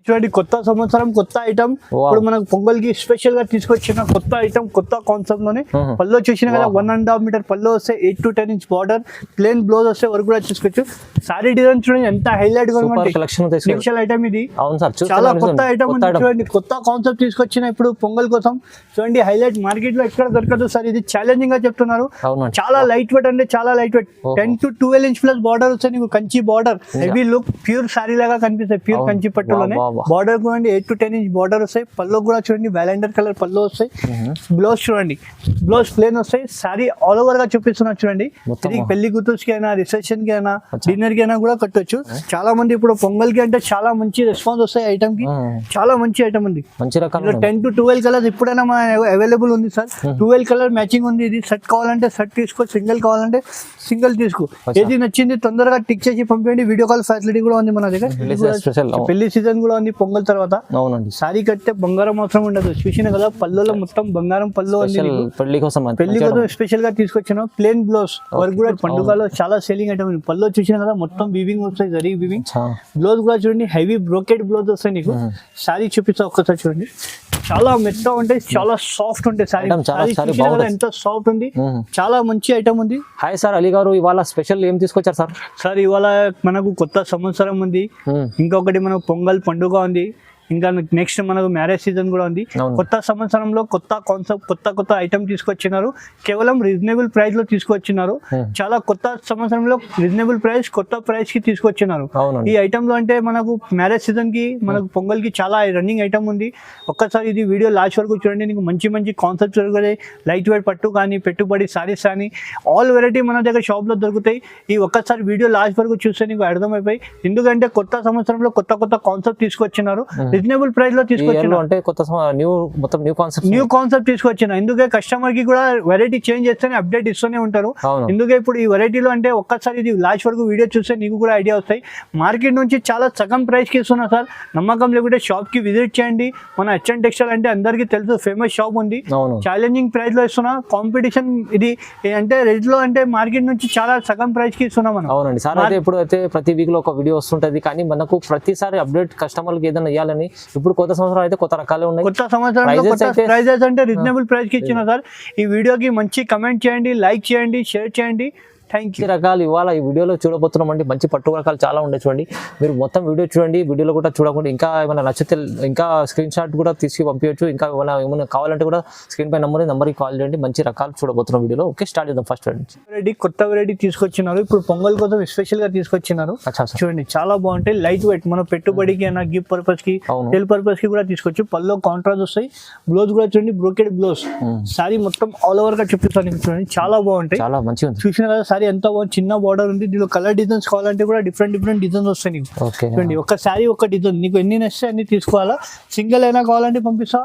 చూడండి కొత్త సంవత్సరం కొత్త ఐటమ్ ఇప్పుడు మనకు పొంగల్ కి స్పెషల్ గా తీసుకొచ్చిన కొత్త ఐటమ్ కొత్త కాన్సెప్ట్ లోనే పల్లో చూసిన కదా 1.5 మీటర్ పల్లో వస్తే 8 to 10 inch border plain blouse వస్తే వరకు కూడా తీసుకోవచ్చు. సారీ డిజైన్ చూడండి ఎంత హైలైట్ గా ఉంది. స్పెషల్ ఐటమ్ ఇది చాలా కొత్త ఐటమ్ ఉంది. చూడండి కొత్త కాన్సెప్ట్ తీసుకొచ్చిన ఇప్పుడు పొంగల్ కోసం చూడండి హైలైట్ మార్కెట్ లో ఎక్కడ దొరకదు సార్. ఇది ఛాలెంజింగ్ గా చెప్తున్నారు. చాలా లైట్ వెయిట్ అంటే చాలా light wait 10 to 12 inch plus border వస్తే నీకు Kanchi border heavy look pure sorry లాగా కనిపిస్తాయి. ప్యూర్ కంచి పట్టులోనే బార్డర్ చూడండి 8 to 10 ఇంచ్ బార్డర్ వస్తాయి. పల్లో కూడా చూడండి వ్యాలెండర్ కలర్ పల్లో వస్తాయి. బ్లౌజ్ చూడండి బ్లౌజ్ ప్లేన్ వస్తాయి. సారీ ఆల్ ఓవర్ గా చూపిస్తున్నారు చూడండి. ఇది పెళ్లి కూతుర్కి అయినా రిసెప్షన్ కి అయినా డిన్నర్ కి అయినా కూడా కట్టొచ్చు. చాలా మంది ఇప్పుడు పొంగల్ కి అంటే చాలా మంచి రెస్పాన్స్ వస్తాయి ఐటమ్ కి. చాలా మంచి ఐటమ్ ఉంది. 10 to 12 కలర్స్ ఇప్పుడైనా అవైలబుల్ ఉంది సార్. 12 కలర్ మ్యాచింగ్ ఉంది. ఇది సెట్ కావాలంటే సెట్ తీసుకో, సింగిల్ కావాలంటే సింగిల్ తీసుకో. ఏది నచ్చింది తొందరగా టిక్ చేసి పంపేయండి. వీడియో కాల్ ఫెసిలిటీ కూడా ఉంది మన దగ్గర. పెళ్లి సీజన్ కూడా ఉంది పొంగల్ తర్వాత. అవునండి సారీ కట్టే బంగారం అవసరం ఉండదు. చూసిన కదా పల్లోలో మొత్తం బంగారం పల్లో పెళ్లి కోసం స్పెషల్ గా తీసుకొచ్చిన ప్లేన్ బ్లౌజ్ వర్క్ కూడా పండుగలో చాలా సేలింగ్ ఐటమ్. పల్లో చూసిన కదా మొత్తం వీవింగ్ వస్తాయి. జరీ వీవింగ్ బ్లౌజ్ కూడా చూడండి హెవీ బ్రోకెడ్ బ్లౌజ్ వస్తాయి నీకు. సారీ చూపిస్తా ఒక్కసారి చూడండి. చాలా మెత్తగా ఉంటాయి, చాలా సాఫ్ట్ ఉంటాయి. సారీ ఎంత సాఫ్ట్ ఉంది. చాలా మంచి ఐటమ్ ఉంది. హాయ్ సార్ అలీ గారు, ఇవాళ స్పెషల్ ఏం తీసుకొచ్చారు సార్? సార్ ఇవాళ మనకు కొత్త సంవత్సరం ఉంది. ఇంకొకటి మనకు పొంగల్ పండుగ ఉంది. ఇంకా నెక్స్ట్ మనకు మ్యారేజ్ సీజన్ కూడా ఉంది. కొత్త సంవత్సరంలో కొత్త కాన్సెప్ట్ కొత్త ఐటమ్ తీసుకొచ్చినారు. కేవలం రీజనబుల్ ప్రైస్ లో తీసుకొచ్చినారు. చాలా కొత్త సంవత్సరంలో రీజనబుల్ ప్రైస్ కొత్త ప్రైస్ కి తీసుకొచ్చినారు. ఈ ఐటమ్ లో అంటే మనకు మ్యారేజ్ సీజన్ కి మనకు పొంగల్ కి చాలా రన్నింగ్ ఐటమ్ ఉంది. ఒక్కసారి ఇది వీడియో లాస్ట్ వరకు చూడండి. నీకు మంచి మంచి కాన్సెప్ట్స్ దొరుకుతాయి. లైట్ వెయిట్ పట్టు కానీ పెట్టుబడి సారీస్ కానీ ఆల్ వెరైటీ మన దగ్గర షాప్ లో దొరుకుతాయి. ఈ ఒక్కసారి వీడియో లాస్ట్ వరకు చూస్తే నీకు అర్థమైపోయి. ఎందుకంటే కొత్త సంవత్సరంలో కొత్త కాన్సెప్ట్ తీసుకొచ్చినారు. రీజనబుల్ ప్రైస్ లో తీసుకొచ్చిన అంటే కొత్త న్యూ కాన్సెప్ట్ తీసుకొచ్చిన. ఎందుకే కస్టమర్ కి కూడా వెరైటీ చేంజ్ చేస్తేనే అప్డేట్ ఇస్తూనే ఉంటారు. ఎందుకే ఇప్పుడు ఈ వెరైటీలో అంటే ఒక్కసారి ఇది లాస్ట్ వరకు వీడియో చూస్తే నీకు కూడా ఐడియా వస్తాయి. మార్కెట్ నుంచి చాలా సగం ప్రైస్ కి ఇస్తున్నా సార్. నమ్మకం లేకుంటే షాప్ కి విజిట్ చేయండి. మన హెచ్ఎన్ టెక్స్టైల్ అంటే అందరికి తెలుసు, ఫేమస్ షాప్ ఉంది. ఛాలెంజింగ్ ప్రైస్ లో ఇస్తున్నా. కాంపిటీషన్ ఇది అంటే రేట్ లో అంటే మార్కెట్ నుంచి చాలా సగం ప్రైస్ కి ఇస్తున్నాం మనం. అవునండి సార్. అయితే ఇప్పుడు అయితే ప్రతి వీక్ లో ఒక వీడియో వస్తుంటది, కానీ మనకు ప్రతిసారి అప్డేట్ కస్టమర్కి ఏదైనా ఇవ్వాలని ఇప్పుడు కొత్త సంవత్సరం అయితే కొత్త రకాలే ఉన్నాయి. కొత్త సంవత్సరం ప్రైజెస్ అంటే రీజనబుల్ ప్రైస్ కి ఇచ్చిన సార్. ఈ వీడియోకి మంచి కమెంట్ చేయండి, లైక్ చేయండి, షేర్ చేయండి. Thank you. రకాలు ఇవాళ ఈ వీడియోలో చూడబోతున్నామండి. మంచి పట్టు రకాలు చాలా ఉన్నాయి చూడండి. మీరు మొత్తం వీడియో చూడండి. వీడియోలో కూడా చూడకుండా ఇంకా ఏమైనా నచ్చితే ఇంకా స్క్రీన్ షాట్ కూడా తీసుకు పంపించవచ్చు. ఇంకా ఏమైనా కావాలంటే కూడా స్క్రీన్ పై నెంబర్కి కాల్ చేయండి. మంచి రకాలు చూడబోతున్నాం వీడియోలో. ఓకే, స్టార్ట్ చేద్దాం. ఫస్ట్ కొత్త వెరైటీ తీసుకొచ్చినారు. ఇప్పుడు పొంగల్ కోసం స్పెషల్ గా తీసుకొచ్చినారు. చూడండి చాలా బాగుంటాయి. లైట్ వెయిట్ మన పెట్టుబడికి అయినా గిఫ్ట్ పర్పస్ కి సేల్ పర్పస్ కి కూడా తీసుకోవచ్చు. పల్లో కాంట్రాస్ట్ వస్తాయి. బ్లౌజ్ కూడా చూడండి బ్రోకెడ్ బ్లౌజ్. సారీ మొత్తం ఆల్ ఓవర్ గా చూపిస్తాను చూడండి. చాలా బాగుంటాయి. చాలా మంచిగా చూసిన కదా. సారీ ఎంత బాగుంది. చిన్న బార్డర్ ఉంది. దీనిలో కలర్ డిజైన్స్ కావాలంటే కూడా డిఫరెంట్ డిజైన్స్ వస్తాయి నీకు. చూడండి ఒక సారీ ఒక డిజైన్ నీకు ఎన్ని నచ్చితే అన్ని తీసుకోవాలా. సింగిల్ అయినా కావాలంటే పంపిస్తా.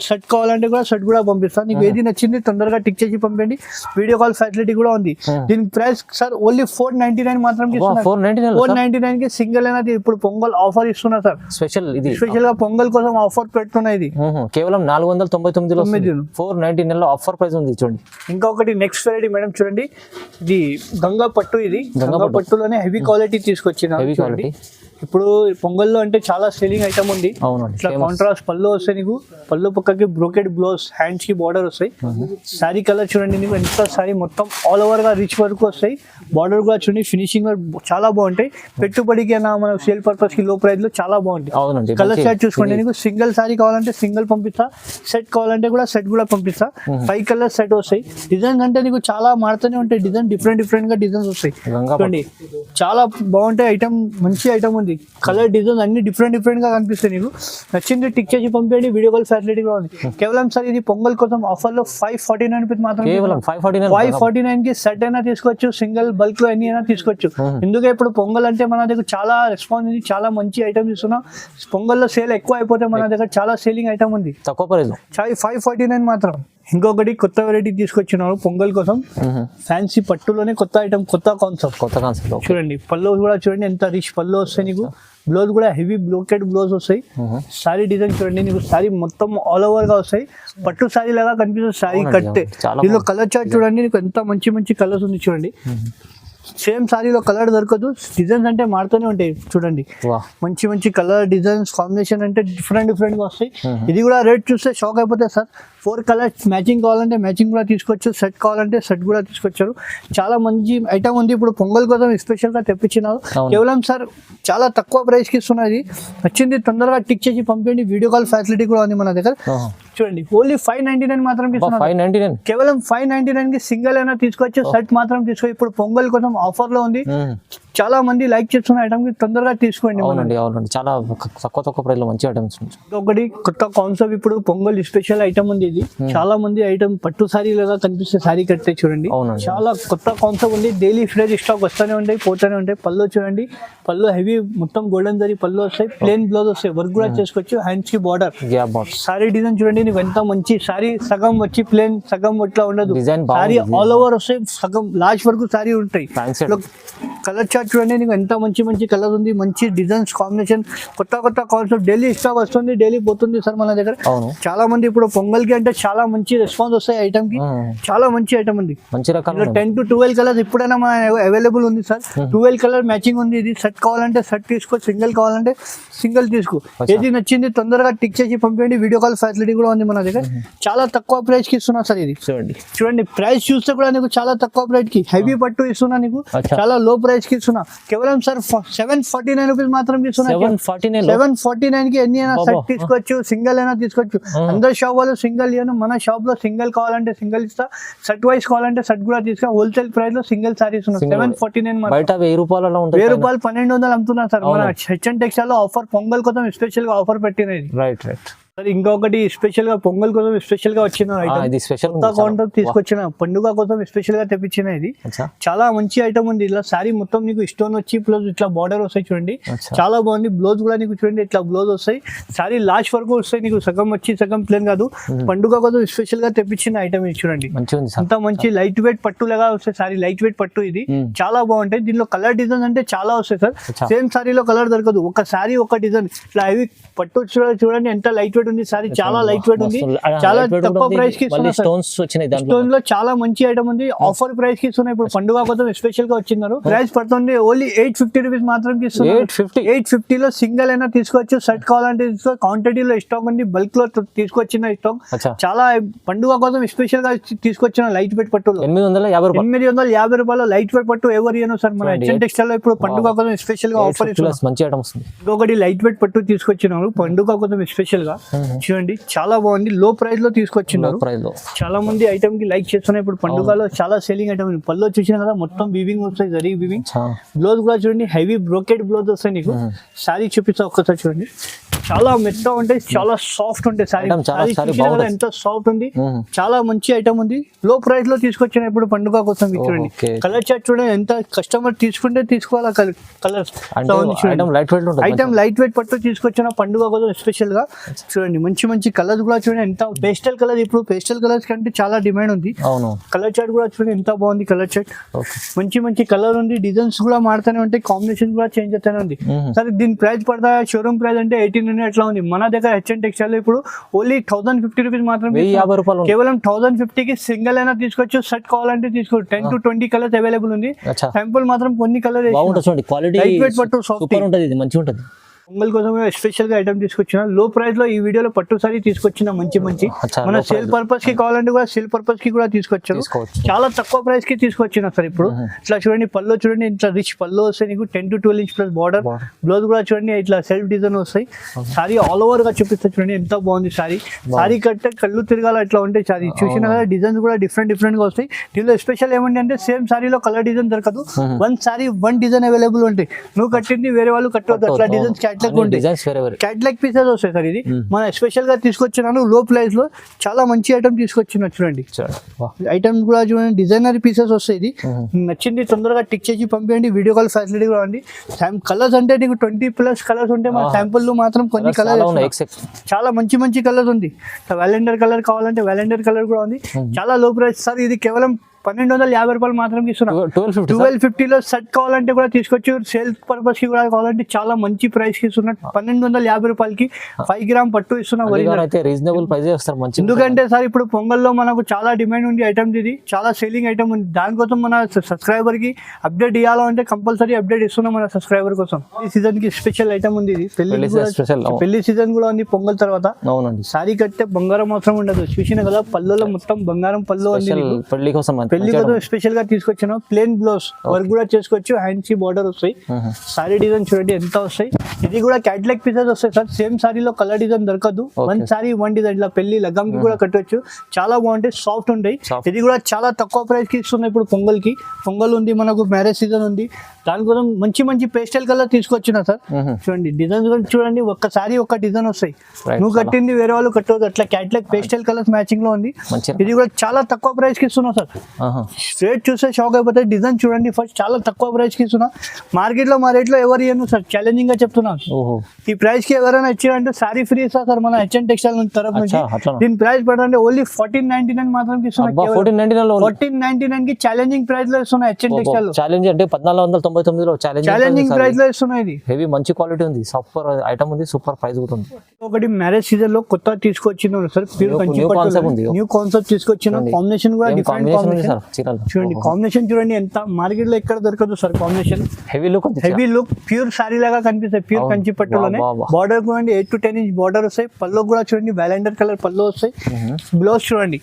సెట్ కావాలంటే కూడా సెట్ కూడా పంపిస్తాను. నీకు ఏది నచ్చింది తొందరగా టిక్ చేసి పంపండి. వీడియో కాల్ ఫెసిలిటీ కూడా ఉంది. దీని ప్రైస్ సార్ ఓన్లీ 499 మాత్రం. 499 కి సింగిల్ అయినా. ఇప్పుడు పొంగల్ ఆఫర్ ఇస్తున్నా సార్. స్పెషల్ గా పొంగల్ కోసం ఆఫర్ పెడుతున్నా. ఇది కేవలం 499 499 లో ఆఫర్ ప్రైస్ ఉంది చూడండి. ఇంకొకటి నెక్స్ట్ వెరైటీ మేడం చూడండి. ఇది గంగా పట్టు. ఇది గంగా పట్టులోనే హెవీ క్వాలిటీ తీసుకొచ్చిన. ఇప్పుడు పొంగల్లో అంటే చాలా సేలింగ్ ఐటమ్ ఉంది. ఇట్లా కాంట్రాస్ట్ పళ్ళు వస్తాయి నీకు. పళ్ళు పక్కకి బ్రోకెడ్ బ్లౌజ్, హ్యాండ్స్ కి బార్డర్ వస్తాయి. సారీ కలర్ చూడండి నీకు ఎంత. సారీ మొత్తం ఆల్ ఓవర్ గా రిచ్ వరకు వస్తాయి. బార్డర్ కూడా చూడండి ఫినిషింగ్ చాలా బాగుంటాయి. పెట్టుబడికి అయినా మన సేల్ పర్పస్ కి లో ప్రైస్ లో చాలా బాగుంటాయి. కలర్ షార్ట్ చూసుకోండి. నీకు సింగిల్ సారీ కావాలంటే సింగిల్ పంపిస్తా. సెట్ కావాలంటే కూడా సెట్ కూడా పంపిస్తా. 5 కలర్ సెట్ వస్తాయి. డిజైన్స్ అంటే నీకు చాలా మారుతూనే ఉంటాయి. డిజైన్ డిఫరెంట్ గా డిజైన్స్ వస్తాయి. చూడండి చాలా బాగుంటాయి. ఐటమ్ మంచి ఐటమ్ ఉంది. కలర్ డిజైన్ అన్ని డిఫరెంట్ గా కనిపిస్తాయి. నీకు నచ్చింది టిక్ చేసి పంపేయండి. వీడియో కాల్ ఫెసిలిటీ కూడా ఉంది. కేవలం సార్ ఇది పొంగల్ కోసం ఆఫర్ లో 549 రూపీస్ మాత్రం. 549 కి సెట్ అయినా తీసుకోవచ్చు. సింగిల్ బల్క్ లో ఎన్ని అయినా తీసుకోవచ్చు. ఎందుకంటే ఇప్పుడు పొంగల్ అంటే మన దగ్గర చాలా రెస్పాన్స్ ఉంది. చాలా మంచి ఐటమ్ ఇస్తున్నాం. పొంగల్ లో సేల్ ఎక్కువ అయిపోతే మన దగ్గర చాలా సేలింగ్ ఐటమ్ ఉంది. తక్కువ ప్రైస్ 549 మాత్రం. ఇంకొకటి కొత్త వెరైటీ తీసుకొచ్చినారు పొంగల్ కోసం. ఫ్యాన్సీ పట్టులోనే కొత్త ఐటమ్ కొత్త కాన్సెప్ట్ చూడండి. పళ్ళు కూడా చూడండి ఎంత రిచ్ పళ్ళు వస్తాయి నీకు. బ్లౌజ్ కూడా హెవీ బ్రోకెడ్ బ్లౌజ్ వస్తాయి. సారీ డిజైన్ చూడండి నీకు. సారీ మొత్తం ఆల్ ఓవర్ గా వస్తాయి. పట్టు సారీ లాగా కనిపిస్తుంది. సారీ కట్టే. దీనిలో కలర్ చార్ట్ చూడండి నీకు ఎంత మంచి కలర్స్ ఉంది చూడండి. సేమ్ సారీలో కలర్ దొరకదు, డిజైన్స్ అంటే మారుతూనే ఉంటాయి చూడండి. వా మంచి మంచి కలర్ డిజైన్స్ కాంబినేషన్ అంటే డిఫరెంట్ గా వస్తాయి. ఇది కూడా రేట్ చూస్తే షాక్ అయిపోతాయి సార్. 4 కలర్స్ మ్యాచింగ్ కావాలంటే మ్యాచింగ్ కూడా తీసుకోవచ్చు, సెట్ కావాలంటే సెట్ కూడా తీసుకొచ్చారు. చాలా మంచి ఐటమ్ ఉంది. ఇప్పుడు పొంగల్ కోసం స్పెషల్ గా తెప్పించినారు. కేవలం సార్ చాలా తక్కువ ప్రైస్ కి ఇస్తున్నది. వచ్చింది తొందరగా టిక్ చేసి పంపించండి. వీడియో కాల్ ఫెసిలిటీ కూడా ఉంది మన దగ్గర. చూడండి ఓన్లీ 599 మాత్రం ఇస్తున్నారు. 599 కేవలం 599 కి సింగిల్ అయినా తీసుకోవచ్చు, సెట్ మాత్రం తీసుకో. ఇప్పుడు పొంగల్ కోసం ఆఫర్ లో ఉంది. చాలా మంది లైక్ చేస్తున్న ఐటమ్ కి తొందరగా తీసుకోండి. అవునండి చాలా తక్కువ ప్రైస్ లో మంచి ఐటమ్స్. ఒకటి కొత్త కాన్సెప్ట్ ఇప్పుడు పొంగల్ స్పెషల్ ఐటమ్ ఉంది. ఇది చాలా మంది ఐటమ్ పట్టు సారీ లాగా కనిపిస్తే సారీ కట్టే చూడండి. చాలా కొత్త కాన్సెప్ట్ ఉంది. డైలీ ఫ్రెష్ స్టాక్ వస్తూనే ఉంటాయి, పోతూనే ఉంటాయి. పళ్ళు చూడండి, పళ్ళు హెవీ మొత్తం గోల్డెన్ జరీ పళ్ళు వస్తాయి. ప్లేన్ బ్లౌజ్ వస్తాయి, వర్క్ కూడా చేసుకోవచ్చు. హ్యాండ్స్ కి బార్డర్ సారీ డిజైన్ చూడండి. నీకు ఎంత మంచి సారీ, సగం వచ్చి ప్లేన్, సగం ఇట్లా ఉండదు. సారీ ఆల్ ఓవర్ వస్తాయి, సగం లాస్ట్ వరకు సారీ ఉంటాయి. కలర్ చార్ట్ చూడండి, నీకు ఎంత మంచి మంచి కలర్ ఉంది. మంచి డిజైన్స్ కాంబినేషన్, కొత్త కాన్సెప్ట్. డైలీ స్టాక్ వస్తుంది, డైలీ పోతుంది సార్ మన దగ్గర. చాలా మంది ఇప్పుడు పొంగల్ కి అంటే చాలా మంచి రెస్పాన్స్ వస్తాయి ఐటమ్ కి. చాలా మంచి ఐటమ్ ఉంది. 10 to 12 కలర్స్ ఇప్పుడైనా మన అవైలబుల్ ఉంది సార్. 12 కలర్ మ్యాచింగ్ ఉంది. ఇది సెట్ కావాలంటే సెట్ తీసుకో, సింగిల్ కావాలంటే సింగిల్ తీసుకో. ఏది నచ్చింది తొందరగా టిక్ చేసి పంపించండి. వీడియో కాల్ ఫెసిలిటీ కూడా ఉంది మన దగ్గర. చాలా తక్కువ ప్రైస్ కి ఇస్తున్నా సార్. ఇది చూడండి ప్రైస్ చూస్తే కూడా నీకు చాలా తక్కువ ప్రైస్ కి హెవీ పట్టు ఇస్తున్నా. నీకు చాలా లో ప్రైస్ కి ఇస్తున్నా. కేవలం సార్ 749 రూపీస్ మాత్రం ఇస్తున్నా. 749 కి ఎన్ని అయినా సెట్ తీసుకోవచ్చు, సింగిల్ అయినా తీసుకోవచ్చు. అందరు షాప్ వాళ్ళు సింగిల్ ఇవ్వను, మన షాప్ లో సింగిల్ కావాలంటే సింగిల్ ఇస్తా, సెట్ వైస్ కావాలంటే సెట్ కూడా తీసుకో. హోల్సేల్ ప్రైస్ లో సింగిల్ సారీస్ ఉన్నాయి. 749 బయట 1000 రూపాయలు 1200 అమ్ముతున్నా సార్. మన హెచ్ఎన్ టెక్స్టైల్ లో ఆఫర్ పొంగల్ కోసం స్పెషల్ గా ఆఫర్ పెట్టినది. రైట్ సార్ ఇంకొకటి స్పెషల్ గా పొంగల్ కోసం స్పెషల్ గా వచ్చిన కౌంటర్ తీసుకొచ్చిన, పండుగ కోసం స్పెషల్ గా తెప్పించిన. ఇది చాలా మంచి ఐటమ్ ఉంది. ఇలా సారీ మొత్తం నీకు స్టోన్ వచ్చి ప్లస్ ఇట్లా బార్డర్ వస్తాయి చూడండి. చాలా బాగుంది. బ్లౌజ్ కూడా నీకు చూడండి ఇట్లా బ్లౌజ్ వస్తాయి. సారీ లాస్ట్ వరకు వస్తాయి. నీకు సగం వచ్చి సగం ప్లేన్ కాదు. పండుగ కోసం స్పెషల్ గా తెప్పించిన ఐటమ్ ఇది చూడండి. అంత మంచి లైట్ వెయిట్ పట్టు లాగా వస్తాయి. సారీ లైట్ వెయిట్ పట్టు ఇది చాలా బాగుంటాయి. దీనిలో కలర్ డిజైన్ అంటే చాలా వస్తాయి సార్. సేమ్ సారీలో కలర్ దొరకదు. ఒక సారీ ఒక డిజైన్ ఇట్లా హెవీ పట్టు చూడండి ఎంత లైట్ వెయిట్ ఉంది. సారీ చాలా లైట్ వెయిట్ ఉంది. చాలా తక్కువ ప్రైస్ కి స్టోన్స్ వచ్చినాయి. స్టోన్ లో చాలా మంచి ఐటమ్ ఉంది. ఆఫర్ ప్రైస్ కి ఇస్తున్నారు. ఇప్పుడు పండుగ కోసం స్పెషల్ గా వచ్చినారు. ప్రైస్ పడుతుంది ఓన్లీ 850 రూపీస్ మాత్రం ఇస్తున్నారు. 850 లో సింగిల్ అయినా తీసుకోవచ్చు, సెట్ కావాలంటే తీసుకో. క్వాంటిటీలో స్టాక్ ఉంది, బల్క్ లో తీసుకొచ్చిన స్టాక్. చాలా పండుగ కోసం స్పెషల్ గా తీసుకొచ్చిన లైట్ వెయిట్ పట్టులో 850 రూపాయలు లైట్ వెయిట్ పట్టు ఎవరు ఇయ్యను సార్. మన హెచ్ఎన్ టెక్స్టైల్ లో ఇప్పుడు పండుగ కోసం స్పెషల్ గా ఆఫర్ మంచి ఐటమ్స్. ఇంకొకటి లైట్ వెయిట్ పట్టు తీసుకొచ్చినారు పండుగ కోసం స్పెషల్ గా. చూడండి చాలా బాగుంది. లో ప్రైస్ లో తీసుకొచ్చినారు. చాలా మంది ఐటమ్ కి లైక్ చేస్తున్నారు. ఇప్పుడు పండుగలో చాలా సేలింగ్ ఐటమ్. పళ్ళు చూసినా కదా మొత్తం వీవింగ్ వస్తాయి, జరీ వీవింగ్. బ్లౌజ్ కూడా చూడండి హెవీ బ్రోకెడ్ బ్లౌజ్ వస్తాయి. నీకు సారీ చూపిస్తా ఒక్కసారి చూడండి. చాలా మెత్తగా ఉంటాయి, చాలా సాఫ్ట్ ఉంటాయి. సారీ ఎంత సాఫ్ట్ ఉంది. చాలా మంచి ఐటమ్ ఉంది. లో ప్రైస్ లో తీసుకొచ్చిన ఇప్పుడు పండుగ కోసం చూడండి. కలర్ చార్ట్ చూడండి. ఎంత కస్టమర్ తీసుకుంటే తీసుకోవాలా కలర్స్. ఐటమ్ లైట్ వెయిట్ పట్టు తీసుకొచ్చిన పండుగ కోసం స్పెషల్ గా చూడండి. మంచి మంచి కలర్స్ కూడా చూడండి. ఎంత పేస్టల్ కలర్. ఇప్పుడు పేస్టల్ కలర్స్ కంటే చాలా డిమాండ్ ఉంది. కలర్ చార్ట్ కూడా చూడండి ఎంత బాగుంది. కలర్ చార్ట్ మంచి మంచి కలర్ ఉంది. డిజైన్స్ కూడా మారుతూనే ఉంటాయి, కాంబినేషన్ కూడా చేంజ్ అవుతూనే ఉంది. సరే దీని ప్రైస్ పడతా షోరూమ్ ప్రైస్ అంటే 1800 ఎట్లా ఉంది. మన దగ్గర హెచ్ఎన్ టెక్స్టైల్ ఇప్పుడు ఓన్లీ 1050 రూపీస్ మాత్రం. కేవలం 1050 కి సింగిల్ అయినా తీసుకోవచ్చు, సెట్ కావాలంటే తీసుకో. 10 to 20 కలర్స్ అవైలబుల్ ఉంది. శాంపుల్ మాత్రం కొన్ని కలర్ మంచిగా ఉంటుంది. పొంగల్ కోసం స్పెషల్ గా ఐటమ్ తీసుకొచ్చిన. లో ప్రైస్ లో ఈ వీడియోలో పట్టు సారీ తీసుకొచ్చిన. మంచి మన సేల్ పర్పస్ కి కావాలంటే కూడా సేల్ పర్పస్ కి కూడా తీసుకొచ్చారు. చాలా తక్కువ ప్రైస్ కి తీసుకొచ్చిన సార్. ఇప్పుడు ఇట్లా చూడండి పళ్ళు చూడండి. ఇట్లా రిచ్ పళ్ళు వస్తాయి నీకు. 10 to 12 inch plus border. Blouse కూడా చూడండి ఇట్లా సెల్ఫ్ డిజైన్ వస్తాయి. సారీ ఆల్ ఓవర్ గా చూపిస్తా చూడండి ఎంత బాగుంది సారీ. సారీ కట్టే కళ్ళు తిరగాల ఇట్లా ఉంటాయి. సారీ చూసిన కదా డిజైన్స్ కూడా డిఫరెంట్ గా వస్తాయి. దీనిలో స్పెషల్ ఏమంటే అంటే సేమ్ సారీలో కలర్ డిజైన్ దొరకదు. One sorry one design available ఉంటాయి. నువ్వు కట్టింది వేరే వాళ్ళు కట్టవద్దు. అట్లా డిజైన్స్ క్యాట్లాగ్ పీసెస్ వస్తాయి సార్. ఇది మన స్పెషల్ గా తీసుకొచ్చినాను. లో ప్రైస్ లో చాలా మంచి ఐటమ్ తీసుకొచ్చిన చూడండి. ఐటమ్స్ కూడా చూడండి డిజైనర్ పీసెస్ వస్తాయి. ఇది నచ్చింది తొందరగా టిక్ చేసి పంపించండి. వీడియో కాల్ ఫెసిలిటీ కూడా ఉంది. కలర్స్ అంటే నీకు 20+ కలర్స్ ఉంటాయి. మన శాంపుల్ మాత్రం కొన్ని కలర్స్ చాలా మంచి కలర్స్ ఉంది. వ్యాలెండర్ కలర్ కావాలంటే వ్యాలెండర్ కలర్ కూడా ఉంది. చాలా లో ప్రైస్ సార్. ఇది కేవలం రూపాయలు మాత్రం ఇస్తున్నా. 1250 1250లో సెట్ కావాలంటే కూడా తీసుకోవచ్చు, సేల్ పర్పస్ కి కూడా కావాలంటే చాలా మంచి ప్రైస్ కి ఇస్తున్నా. 1250 రూపాయలకి 5 గ్రామ్ పట్టు ఇస్తున్నా. అయితే రీజనబుల్ ప్రైస్ వస్తారు మంచి. ఎందుకంటే సార్ ఇప్పుడు పొంగల్లో మనకు చాలా డిమాండ్ ఉంది ఐటమ్, ఇది చాలా సేలింగ్ ఐటమ్ ఉంది. దానికోసం మన సబ్స్క్రైబర్ కి అప్డేట్ ఇవ్వాలంటే కంపల్సరీ అప్డేట్ ఇస్తున్నాం మన సబ్స్క్రైబర్ కోసం. ఈ సీజన్ కి స్పెషల్ ఐటమ్ ఉంది ఇది, పెళ్లి సీజన్ కూడా ఉంది పొంగల్ తర్వాత. అవునండి, సారీ కట్టే బంగారం అవసరం ఉండదు. చూసిన కదా పళ్ళులో మొత్తం బంగారం పళ్ళు ఉంది. పెళ్లి కోసం స్పెషల్ గా తీసుకొచ్చిన ప్లేన్ బ్లౌజ్ వర్క్ కూడా చేసుకోవచ్చు. హ్యాండ్స్ బార్డర్ వస్తాయి. సారీ డిజైన్ చూడండి ఎంత వస్తాయి. ఇది కూడా క్యాటలాగ్ పీసెస్ వస్తాయి సార్. సేమ్ సారీలో కలర్ డిజైన్ దొరకదు. వన్ సారీ వన్ డిజైన్ ఇట్లా పెళ్లి లగ్గం కి కూడా కట్టవచ్చు. చాలా బాగుంటాయి, సాఫ్ట్ ఉంటాయి. ఇది కూడా చాలా తక్కువ ప్రైస్ కి ఇస్తున్నాయి. ఇప్పుడు పొంగల్ ఉంది మనకు, మ్యారేజ్ సీజన్ ఉంది. దానికోసం మంచి మంచి పేస్టల్ కలర్ తీసుకొచ్చిన సార్. చూడండి డిజైన్స్ కూడా చూడండి, ఒక్కసారి ఒక డిజైన్ వస్తాయి. నువ్వు కట్టింది వేరే వాళ్ళు కట్టవద్దు. అట్లా క్యాటలాగ్ పేస్టల్ కలర్స్ మ్యాచింగ్ లో ఉంది. ఇది కూడా చాలా తక్కువ ప్రైస్ కి ఇస్తున్నా సార్. స్ట్రేట్ చూస్తే షాక్ అయిపోతాయి. డిజైన్ చూడండి ఫస్ట్, చాలా తక్కువ ప్రైస్ కి ఇస్తున్నా. మార్కెట్ లో మా రేట్ లో ఎవరు ఇవ్వను సార్, ఛాలెంజింగ్ గా చెప్తున్నాను. ఈ ప్రైస్ కి ఎవరైనా ఇచ్చారంటే సారీ ఫ్రీ ఇస్తా సార్ మన హెచ్ఎన్ టెక్స్టైల్ తరఫు నుంచి. దీని ప్రైస్ పడండి ఓన్లీ 1499 మాత్రం ఇస్తున్నా. 1499 కి ఛాలెంజింగ్ ప్రైస్ లో ఇస్తున్నా హెచ్ఎన్ టెక్స్టైల్. ఛాలెంజ్ అంటే 1499 ఛాలెంజింగ్ ప్రైస్ లో ఇస్తున్నా. ఇది హెవీ మంచి క్వాలిటీ ఉంది, సూపర్ ఐటమ్ ఉంది, సూపర్ ప్రైస్ కూడా ఉంది. ఒకటి మ్యారేజ్ సీజన్ లో కొత్త తీసుకొచ్చిన సార్, న్యూ కాన్సెప్ట్ తీసుకొచ్చిన. కాంబినేషన్ కూడా డిఫరెంట్ కాంబినేషన్ చూడండి. కాంబినేషన్ చూడండి ఎంత మార్కెట్ లో ఎక్కడ దొరకదు sir. Combination heavy look pure sorry లాగా కనిపిస్తాయి. ప్యూర్ కంచి పట్టులోనే బార్డర్ కూడా 8 to 10 ఇంచ్ బార్డర్ వస్తాయి. పల్లో కూడా చూడండి వ్యాలెండర్ కలర్ పల్లో వస్తాయి. బ్లౌజ్ చూడండి,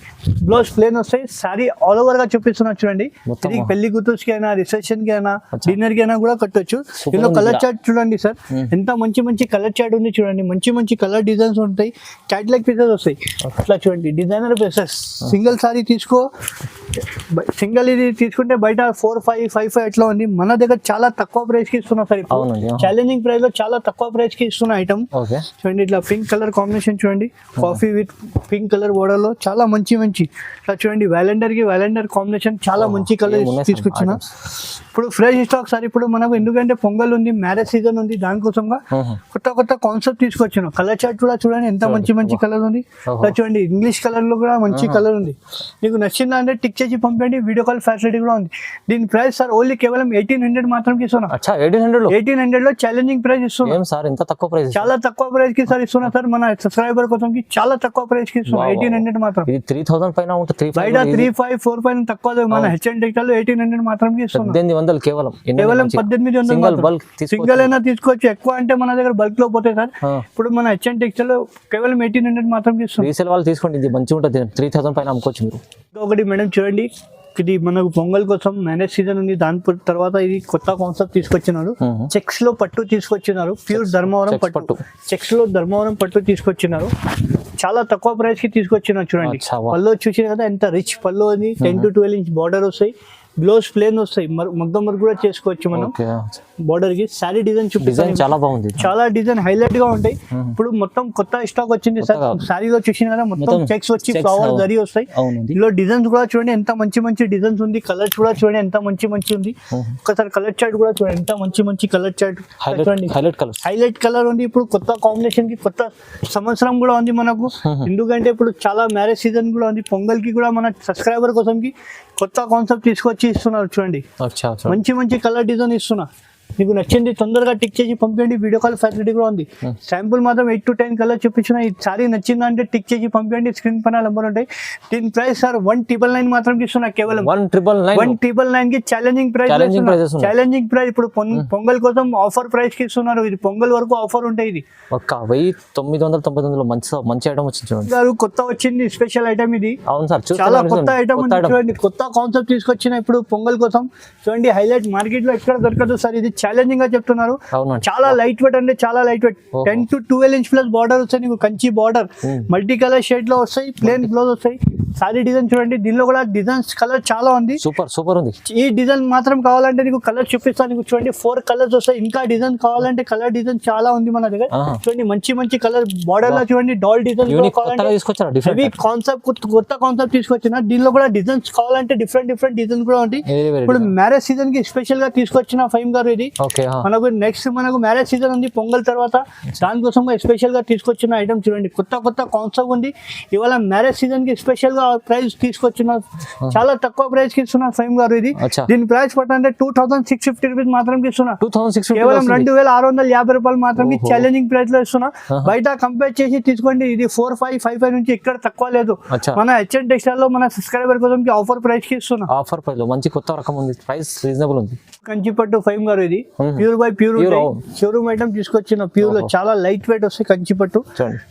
బ్లౌజ్ ప్లేన్ వస్తాయి. సారీ ఆల్ ఓవర్ గా చూపిస్తున్నా చూడండి. ఇది పెళ్లి కూతుర్స్ కి అయినా, రిసెప్షన్ కి అయినా, డిన్నర్ కి అయినా కూడా కట్టొచ్చు. ఇందులో కలర్ చార్ట్ చూడండి సార్, ఎంత మంచి మంచి కలర్ చార్ట్ ఉంది చూడండి. మంచి మంచి కలర్ డిజైన్స్ ఉంటాయి. క్యాటలాగ్ పీసెస్ వస్తాయి. అట్లా చూడండి డిజైనర్ పీసెస్. సింగిల్ సారీ తీసుకో, సింగిల్ ఇది తీసుకుంటే బయట 4,555 అట్లా ఉంది. మన దగ్గర చాలా తక్కువ ప్రైస్ కి ఇస్తున్నా సార్. ఛాలెంజింగ్ ప్రైస్ లో చాలా తక్కువ ప్రైస్ కి ఇస్తున్న ఐటమ్ చూడండి. ఇట్లా పింక్ కలర్ కాంబినేషన్ చూడండి, coffee with pink colour border లో చాలా మంచి ఇట్లా చూడండి. వ్యాలెండర్ కాంబినేషన్ చాలా మంచి కలర్ తీసుకొచ్చిన. ఇప్పుడు ఫ్రెష్ స్టాక్ సార్. ఇప్పుడు మనకు ఎందుకంటే పొంగల్ ఉంది, మ్యారేజ్ సీజన్ ఉంది, దానికోసంగా కొత్త కాన్సెప్ట్ తీసుకొచ్చాను. కలర్ చార్ట్ కూడా చూడండి ఎంత మంచి కలర్ ఉంది. చూడండి ఇంగ్లీష్ కలర్ లో కూడా మంచి కలర్ ఉంది. మీకు నచ్చిందా అంటే టిక్ చేసి పంపండి. వీడియో కాల్ ఫెసిలిటీ కూడా ఉంది. దీని ప్రైస్ సార్ ఓన్లీ కేవలం 1800 మాత్రం ఇస్తున్నా. 1800 లో ఛాలెంజింగ్ ప్రైస్ ఇస్తున్నా సార్. ఎంత తక్కువ ప్రైస్, చాలా తక్కువ ప్రైస్ కి సార్ ఇస్తున్నా సార్. మన సబ్స్క్రైబర్ కోసం చాలా తక్కువ ప్రైస్ కి ఇస్తున్నా. 1800 మాత్రం. 3000 పైన ఉంటుంది, బయట 3,500, 4 పైన తక్కువ. మన హెచ్ఎన్ టెక్స్టైల్ 1800 మాత్రం ఇస్తున్నా. 1800 కేవలం 1800 సింగిల్ అయినా తీసుకోవచ్చు. ఎక్కువ అంటే మన దగ్గర బల్క్ లో పోతాయి సార్. ఇప్పుడు మన హెచ్ఎన్ టెక్స్టైల్ కేవలం 1800 మాత్రం ఇస్తున్నాం. రీసేల్ వాళ్ళు తీసుకోండి, ఇది మంచిగా ఉంటుంది. 3000 పైన అమ్ముకోవచ్చు మీరు. ఒకటి మేడం చూడండి, ఇది మనకు పొంగల్ కోసం మ్యారేజ్ సీజన్ ఉంది. దాని తర్వాత ఇది కొత్త కాన్సెప్ట్ తీసుకొచ్చినారు. చెక్స్ లో పట్టు తీసుకొచ్చినారు. ప్యూర్ ధర్మవరం పట్టు, చెక్స్ లో ధర్మవరం పట్టు తీసుకొచ్చినారు. చాలా తక్కువ ప్రైస్ కి తీసుకొచ్చినారు. చూడండి పళ్ళు చూసిన కదా ఎంత రిచ్ పళ్ళు ఉంది. 10 to 12 ఇంచ్ బార్డర్ వస్తాయి. బ్లౌజ్ ప్లేన్ వస్తాయి. మగ్గం వర్క్ కూడా చేసుకోవచ్చు మనం. బార్డర్ కి సారీ డిజైన్ చూపిస్తాను. చాలా బాగుంది, చాలా డిజైన్ హైలైట్ గా ఉంటాయి. ఇప్పుడు మొత్తం కొత్త స్టాక్ వచ్చింది సార్. సారీలో చూసిన కదా మొత్తం చెక్స్ వచ్చి ఫ్లవర్ జరీ వస్తాయి. ఇందులో డిజైన్స్ కూడా చూడండి ఎంత మంచి డిజైన్స్ ఉంది. కలర్స్ కూడా చూడండి ఎంత మంచి ఉంది. ఒకసారి కలర్ చార్ట్ కూడా చూడండి ఎంత మంచి కలర్ చార్ట్ చూడండి. హైలైట్ కలర్ ఉంది. ఇప్పుడు కొత్త కాంబినేషన్ కి కొత్త సంవత్సరం కూడా ఉంది మనకు. ఎందుకంటే ఇప్పుడు చాలా మ్యారేజ్ సీజన్ కూడా ఉంది. పొంగల్ కి కూడా మన సబ్స్క్రైబర్ కోసం కి కొత్త కాన్సెప్ట్ తీసుకొచ్చి ఇస్తున్నారు చూడండి. మంచి కలర్ డిజైన్ ఇస్తున్నా. మీకు నచ్చింది తొందరగా టిక్ చేసి పంపించండి. వీడియో కాల్ ఫెసిలిటీ కూడా ఉంది. శాంపుల్ మాత్రం 8 to 10 కలర్ చూపించిన. ఈ సారీ నచ్చిందంటే టిక్ చేసి పంపించండి. స్క్రీన్ పైన నెంబర్ ఉంటాయి. దీని ప్రైస్ సార్ 1999 మాత్రం ఇస్తున్నా. కేవలం 1999 కి ఛాలెంజింగ్ ప్రైస్. ఇప్పుడు పొంగల్ కోసం ఆఫర్ ప్రైస్ కి ఇస్తున్నారు. ఇది పొంగల్ వరకు ఆఫర్ ఉంటాయి. ఇది 1999 మంచి ఐటమ్ వచ్చింది. కొత్త వచ్చింది స్పెషల్ ఐటమ్ ఇది. అవును సార్, చాలా కొత్త ఐటమ్ ఉంది చూడండి. కొత్త కాన్సెప్ట్ తీసుకొచ్చిన ఇప్పుడు పొంగల్ కోసం చూడండి. హైలైట్ మార్కెట్ లో ఎక్కడ దొరకదు సార్. ఇది ఛాలెంజింగ్ గా చెప్తున్నారు. చాలా లైట్ వెయిట్ అంటే చాలా light wait. 10 to 12 inch plus border వస్తాయి. నీకు Kanchi border multi colour shade లో వస్తాయి. ప్లేన్ బ్లౌజ్ వస్తాయి. సారీ డిజైన్ చూడండి. దీనిలో కూడా డిజైన్స్ కలర్ చాలా ఉంది. సూపర్ ఉంది. ఈ డిజైన్ మాత్రం కావాలంటే నీకు కలర్ చూపిస్తాను. నీకు చూడండి 4 కలర్స్ వస్తాయి. ఇంకా డిజైన్ కావాలంటే కలర్ డిజైన్ చాలా ఉంది మన దగ్గర. చూడండి మంచి కలర్ బార్డర్ లో చూడండి. డాల్ డిజైన్ కాన్సెప్ట్ కొత్త కాన్సెప్ట్ తీసుకొచ్చిన. దీనిలో కూడా డిజైన్స్ కావాలంటే డిఫరెంట్ డిజైన్స్ కూడా ఉంటాయి. ఇప్పుడు మ్యారేజ్ సీజన్ కి స్పెషల్ గా తీసుకొచ్చిన ఫైమ్ గారు ఇది. మనకు నెక్స్ట్ మ్యారేజ్ సీజన్ ఉంది పొంగల్ తర్వాత. దానికోసం స్పెషల్ గా తీసుకొచ్చిన ఐటమ్ చూడండి. కొత్త కాన్సెప్ట్ ఉంది. ఇవాళ మ్యారేజ్ సీజన్ కి స్పెషల్ గా ప్రైస్ తీసుకొచ్చిన చాలా తక్కువ ప్రైస్ కి ఇస్తున్నారు ఫైమ్ గారు. ఇది అచ్చా. దీని ప్రైస్ పట్టంటే 2650 రూపీస్ మాత్రం ఇస్తున్నా. 2650 కేవలం 2650 రూపాయలు మాత్రం ఛాలెంజింగ్ ప్రైస్ లో ఇస్తున్నా. బయట కంపేర్ చేసి తీసుకోండి. ఇది 4555 నుంచి ఇక్కడ తక్కువ లేదు. అచ్చా. మన హెచ్ఎన్ టెక్స్టైల్ లో మన సబ్స్క్రైబర్ కోసం ఆఫర్ ప్రైస్ కి ఇస్తున్నా. ఆఫర్ ప్రైస్ లో మంచి కొత్త రకం ఉంది, ప్రైస్ రీజనబుల్ ఉంది. కంచిపట్టు ఫైమ్ గారు. ఇది pure by pure showroom item తీసుకొచ్చిన. ప్యూర్ లో చాలా లైట్ వెయిట్ వస్తాయి. కంచిపట్టు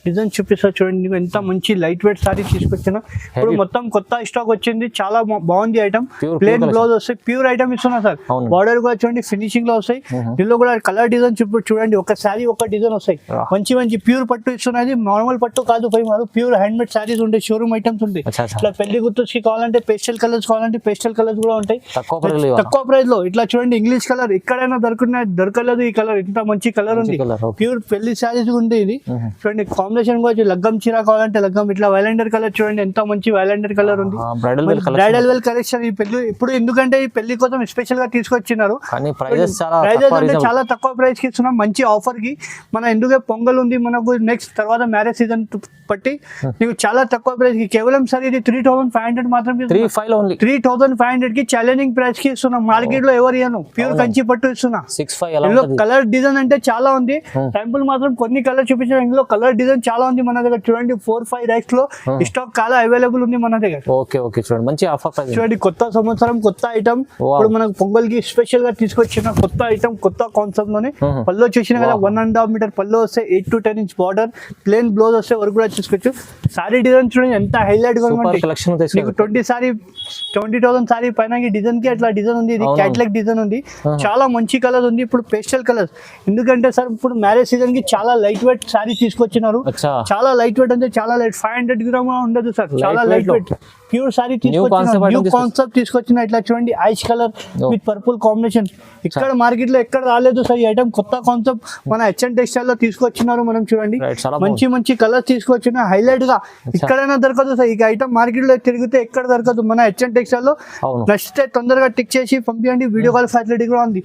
డిజైన్ చూపిస్తా చూడండి. ఎంత మంచి లైట్ వెయిట్ సారీ తీసుకొచ్చిన. ఇప్పుడు మొత్తం కొత్త స్టాక్ వచ్చింది. చాలా బాగుంది ఐటమ్. ప్లేన్ బ్లౌజ్ వస్తాయి. ప్యూర్ ఐటమ్ ఇస్తున్నా సార్. బార్డర్ కూడా చూడండి ఫినిషింగ్ లో వస్తాయి. దీనిలో కూడా కలర్ డిజైన్ చూడండి. ఒక శారీ ఒక డిజైన్ వస్తాయి. మంచి మంచి ప్యూర్ పట్టు ఇస్తున్నది. నార్మల్ పట్టు కాదు ఫైమ్ గారు. ప్యూర్ హ్యాండ్ మేడ్ సారీస్ ఉంటాయి. షోరూమ్ ఐటమ్స్ ఉంటాయి. ఇట్లా పెళ్లి గుర్తుకి కావాలంటే పేస్టల్ కలర్స్ కావాలంటే పేస్టల్ కలర్స్ కూడా ఉంటాయి తక్కువ ప్రైస్ లో. ఇట్లా చూడండి ఇంగ్లీష్ కలర్ ఎక్కడైనా దొరకలేదు. ఈ కలర్ ఇంత మంచి కలర్ ఉంది. ప్యూర్ పెళ్లి శారీస్ ఉంది. ఇది చూడండి కాంబినేషన్ కూడా లగ్గం చీర కావాలంటే లగ్గం. ఇట్లా వైలెండర్ కలర్ చూడండి ఎంత మంచి వైలెండర్ కలర్ ఉంది. Bridal well collection. ఈ పెళ్లి ఇప్పుడు ఎందుకంటే ఈ పెళ్లి కోసం స్పెషల్ గా తీసుకొచ్చినారు. ప్రైజెస్ అంటే చాలా తక్కువ ప్రైస్ కి ఇస్తున్నాం. మంచి ఆఫర్ కి. మన ఎందుకే పొంగల్ ఉంది మనకు నెక్స్ట్ తర్వాత మ్యారేజ్ సీజన్ బట్టి నీకు చాలా తక్కువ ప్రైస్ కి కేవలం సార్ ఇది 3500 మాత్రం 3500 కి ఛాలెంజింగ్ ప్రైస్ కి ఇస్తున్నాం. మార్కెట్ లో ఎవరు ఇయ్యను. ప్యూర్ కంచి పట్టు ఇస్తున్నా. కలర్ డిజైన్ అంటే చాలా ఉంది. టెంపుల్ మాత్రం కొన్ని కలర్ చూపించారు. ఇందులో కలర్ డిజైన్ చాలా ఉంది మన దగ్గర. చూడండి 4-5 రైక్స్ లో స్టాక్ చాలా అవైలబుల్ ఉంది మన దగ్గర. చూడండి మంచి ఆఫర్ ప్రైస్. చూడండి కొత్త సంవత్సరం కొత్త ఐటమ్. ఇప్పుడు మనకు పొంగల్ కి స్పెషల్ గా తీసుకొచ్చిన కొత్త ఐటమ్ కొత్త కాన్సెప్ట్ లోనే. పల్లో చూసిన కదా 1.5 మీటర్ పల్లో వస్తే 8 to 10 inch border plain blouse వస్తే వరకు కూడా తీసుకోవచ్చు. సారీ డిజైన్ చూడండి ఎంత హైలైట్ గా ఉంది. 20,000 సారీ పైన డిజైన్ కి అట్లా డిజైన్ ఉంది. ఇది క్యాట్లాగ్ డిజైన్ ఉంది. చాలా మంచి కలర్ ఉంది. ఇప్పుడు పేస్టల్ కలర్ ఎందుకంటే సార్ ఇప్పుడు మ్యారేజ్ సీజన్ కి చాలా లైట్ వెయిట్ సారీ తీసుకొచ్చినారు. చాలా లైట్ వెయిట్ అంటే చాలా లైట్ 500 గ్రామ్ ఉండదు సార్. చాలా లైట్ వెయిట్ ప్యూర్ సారీ తీసుకొచ్చిన. న్యూ కాన్సెప్ట్ తీసుకొచ్చిన. ఇట్లా చూడండి ash colour with purple combination. ఇక్కడ మార్కెట్ లో ఎక్కడ రాలేదు సార్ ఈ ఐటమ్. కొత్త కాన్సెప్ట్ మన హెచ్ఎన్ టెక్స్టైల్ లో తీసుకొచ్చినారు. మనం చూడండి మంచి మంచి కలర్స్ తీసుకొచ్చిన. హైలైట్ గా ఎక్కడైనా దొరకదు సార్. ఈ ఐటమ్ మార్కెట్ లో తిరిగితే ఎక్కడ దొరకదు. మన హెచ్ఎన్ టెక్స్టైల్ లో నచ్చితే తొందరగా టిక్ చేసి పంపించండి. వీడియో కాల్ ఫెసిలిటీ కూడా ఉంది.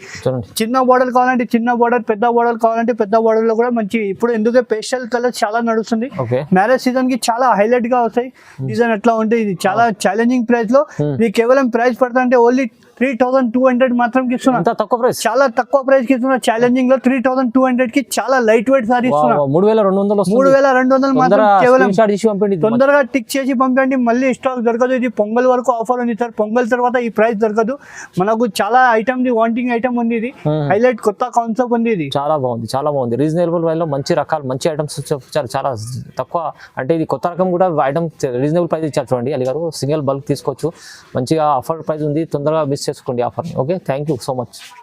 చిన్న బార్డర్ కావాలంటే చిన్న బార్డర్, పెద్ద బార్డర్ కావాలంటే పెద్ద బార్డర్ లో కూడా మంచి. ఇప్పుడు ఎందుకే పేస్టల్ కలర్ చాలా నడుస్తుంది. మ్యారేజ్ సీజన్ కి చాలా హైలైట్ గా వస్తాయి. డిజైన్ ఎట్లా ఉంటాయి. ఇది చాలా ఛాలెంజింగ్ ప్రైస్ లో. ఇది కేవలం ప్రైస్ పడతా అంటే ఓన్లీ 3200 మాత్రం ఇస్తున్నా. తక్కువ ప్రైస్. చాలా తక్కువ ప్రైస్ కి ఇస్తున్నా. ఛాలెంజింగ్ లో 3200 కి చాలా లైట్ వెయిట్ సారీ ఇస్తున్నా. 3200 మాత్రం. కేవలం తొందరగా టిక్ చేసి పంపండి. మళ్ళీ స్టాక్ దొరకదు. ఇది పొంగల్ వరకు ఆఫర్ ఉంది సార్. పొంగల్ తర్వాత ఈ ప్రైస్ దొరకదు. మనకు చాలా ఐటమ్ వాంటింగ్ ఐటమ్ ఉంది. ఇది హైలైట్ కొత్త కాన్సెప్ట్ ఉంది. ఇది చాలా బాగుంది. రీజనబుల్ ప్రైస్ లో మంచి రకాలు మంచి ఐటమ్స్ చాలా తక్కువ. అంటే ఇది కొత్త రకం కూడా ఐటమ్ రీజనబుల్ ప్రైస్ ఇచ్చారు చూడండి. అలీ గారు సింగిల్ బల్క్ తీసుకోవచ్చు. మంచిగా ఆఫర్ ప్రైస్ ఉంది. తొందరగా మిస్ చేసుకోండి ఆఫర్ని. Okay, thank you so much.